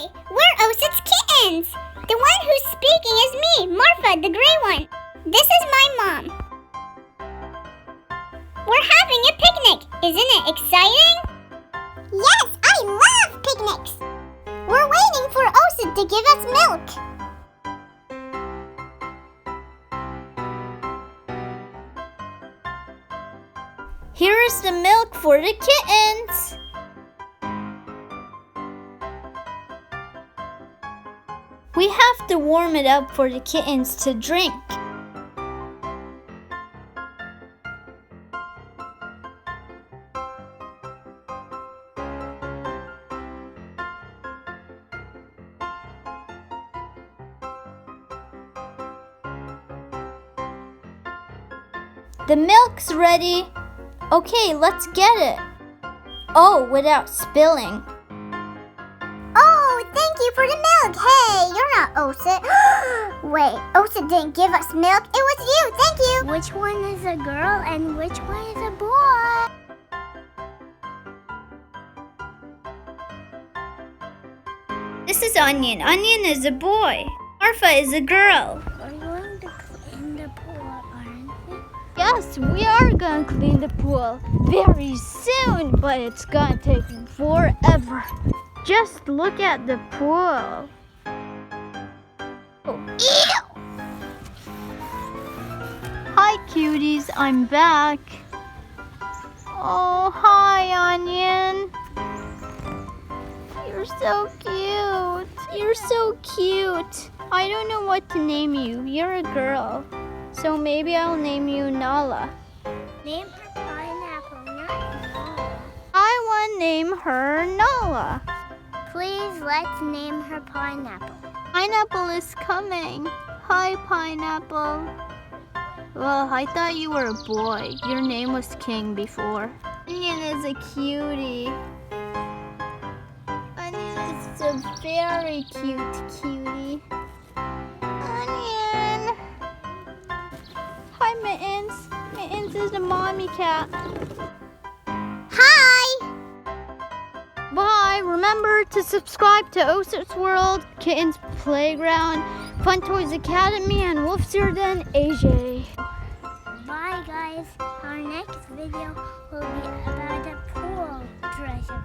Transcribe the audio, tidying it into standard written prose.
Hi, we're Osid's Kittens. The one who's speaking is me, Marfa, the gray one. This is my mom. We're having a picnic. Isn't it exciting? Yes, I love picnics. We're waiting for Osid to give us milk. Here is the milk for the kittens. We have to warm it up for the kittens to drink. The milk's ready. Okay, let's get it. Oh, without spilling. Oh, thank you for the milk. Hey, you're not Osid. Wait, Osid didn't give us milk. It was you. Thank you. Which one is a girl and which one is a boy? This is Onion. Onion is a boy. Marfa is a girl. We're going to clean the pool, aren't we? Yes, we are going to clean the pool very soon, but it's going to take forever. Just look at the pool. Oh. Ew! Hi, cuties. I'm back. Oh, hi, Onion. You're so cute. You're so cute. I don't know what to name you. You're a girl. So maybe I'll name you Nala. Name her pineapple, not Nala. I want to name her Nala. Please, let's name her Pineapple. Pineapple is coming. Hi, Pineapple. Well, I thought you were a boy. Your name was King before. Onion is a cutie. Onion is a very cute cutie. Onion. Hi, Mittens. Mittens is the mommy cat. Hi! Bye! Remember to subscribe to Osid's World, Kitten's Playground, Fun Toys Academy, and Wolfsier than AJ. Bye, guys. Our next video will be about a pool treasure.